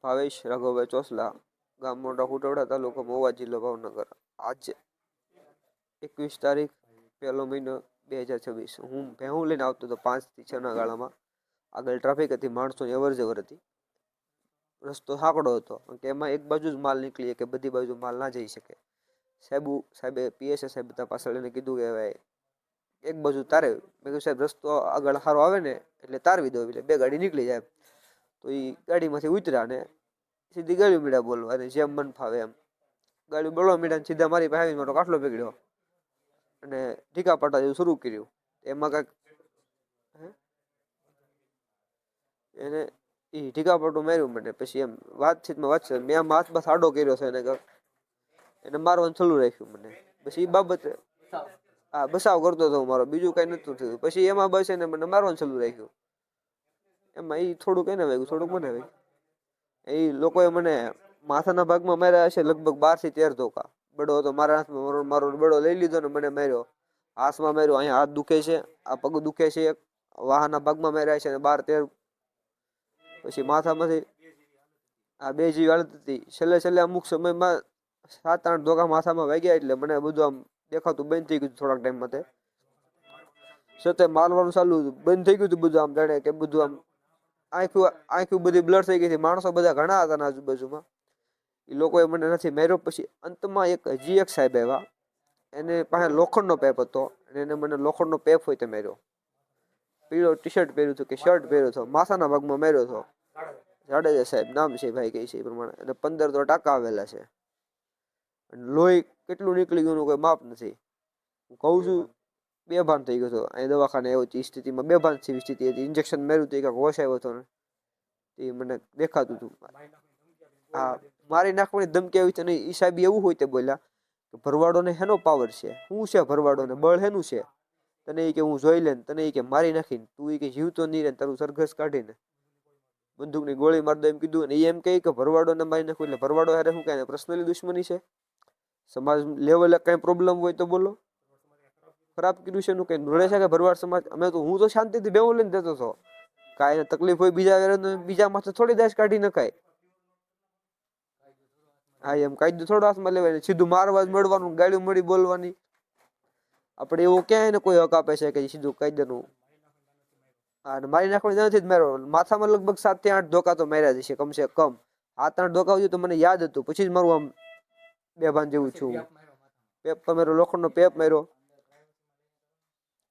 ભાવેશ રાઘવભાઈ ચોસલા, ગામ મોટા કુટવડા, તાલુકો મહુવા, જિલ્લો ભાવનગર. આજ 21 તારીખ 1લો મહિનો 2026. હું ભેહું લઈને આવતો હતો 5 થી 6 ના ગાળામાં. આગળ ટ્રાફિક હતી, માણસોની અવર જવર હતી. રસ્તો સાંકડો હતો કે એમાં એક બાજુ જ માલ નીકળી કે બધી બાજુ માલ ના જઈ શકે. સાહેબે પીએસએ સાહેબ બધા પાછળ એને કીધું કે ભાઈ એક બાજુ તારે. મેં કીધું સાહેબ રસ્તો આગળ સારો આવે ને એટલે તારવી દો, એટલે 2 ગાડી નીકળી જાય. તો એ ગાડીમાંથી ઉતર્યા ને સીધી ગાડી મીડા બોલવા, અને જેમ મન ફાવે એમ ગાડી બોલવા મીડા ને સીધા મારી પાસે મારો કાટલો પકડ્યો અને ઢીકા પાટા જેવું શરૂ કર્યું. એમાં કાંઈક એને એ ઢીકા પાટું માર્યું મને. પછી એમ વાતચીત મેં આમ હાથ બસ આડો કર્યો છે એને મારવાનું ચાલુ રાખ્યું મને. પછી એ બાબતે બસાવ કરતો હતો મારો, બીજું કઈ નતું થયું. પછી એમાં બસ એને મને મારવાનું ચાલુ રાખ્યું. એમાં એ થોડુંક એને વાગ્યું, થોડુંક મને વાગ્યું. એ લોકોએ મને માથાના ભાગમાં માર્યા હશે લગભગ 12 થી 13 ધોકા. બડો હતો મારા હાથમાં, મારો બડો લઈ લીધો ને મને માર્યો. હાથમાં માર્યો, અહીંયા હાથ દુખે છે, આ પગ દુખે છે, વાહના ભાગમાં માર્યા છે 12-13. પછી માથામાંથી આ 2 જીવ હાલત હતી. છેલ્લે અમુક સમયમાં 7-8 ધોકા માથામાં વાગ્યા એટલે મને બધું આમ દેખાતું બંધ થઈ ગયું. થોડાક ટાઈમ માટે સતે મારવાનું ચાલુ બંધ થઈ ગયું હતું બધું. આમ જાણે કે બધું આમ આંખું બધી બ્લડ થઈ ગઈ હતી. માણસો બધા ઘણા હતા આજુબાજુમાં. એ લોકોએ મને નથી માર્યો. પછી અંતમાં હજી એક સાહેબ આવ્યા, એને પાસે લોખંડનો પેપ હતો અને એને મને લોખંડનો પેપ હોય તે માર્યો. પીળો ટી-શર્ટ પહેર્યું હતું કે શર્ટ પહેર્યો હતો, માથાના ભાગમાં માર્યો હતો. જાડેજા સાહેબ નામ છે, ભાઈ કહે છે એ પ્રમાણે. અને 15 તો ટાંકા આવેલા છે. લોહી કેટલું નીકળી ગયું કોઈ માપ નથી. હું કહું છું બેભાન થઈ ગયો હતો. અહીં દવાખાને આવ્યો હતી, સ્થિતિમાં બેભાન જેવી સ્થિતિ હતી. ઇન્જેક્શન માર્યું હતું, કાંઈક હોશ આવ્યો હતો ને એ મને દેખાતું હતું. હા, મારી નાખવાની ધમકી આવી હતી. નહીં, એ સાહેબ એવું હોય તે બોલ્યા કે ભરવાડોને હેનો પાવર છે, શું છે ભરવાડોને, બળ હેનું છે તને? એ કે હું જોઈ લે તને, એ કે મારી નાખીને તું એ કે જીવતો નહીં રહે, તારું સરઘસ કાઢીને બંદૂકની ગોળી મારી દો એમ કીધું. અને એ એમ કહે કે ભરવાડોને મારી નાખું એટલે ભરવાડો હારે શું કહે પર્સનલી દુશ્મની છે? સમાજ લેવલે કઈ પ્રોબ્લેમ હોય તો બોલો. ખરાબ કર્યું છે એનું કઈ નડે છે કે ભરવાડ સમાજ? હું તો શાંતિથી બેવું લઈને દેતો હતો. કાંઈ તકલીફ હોય બીજા માથે થોડી દાશ કાઢી નખાય. હા, એમ કાયદો થોડો હાથમાં લેવાય, સીધું મારવા જ મળવાનું, ગાળ્યું મળી બોલવાની. આપણે એવું ક્યાંય ને કોઈ હક આપે છે કે સીધું કાયદાનું? હા, મારી નાખવાની નથી જ માર્યો. માથામાં લગભગ 7 થી 8 ધોકા તો માર્યા જશે કમસે કમ. 7-8 ધોકા તો મને યાદ હતું. પછી જ મારું આમ બેભાન જેવું છું. પેપ તો મારો લોખંડનો પેપ માર્યો.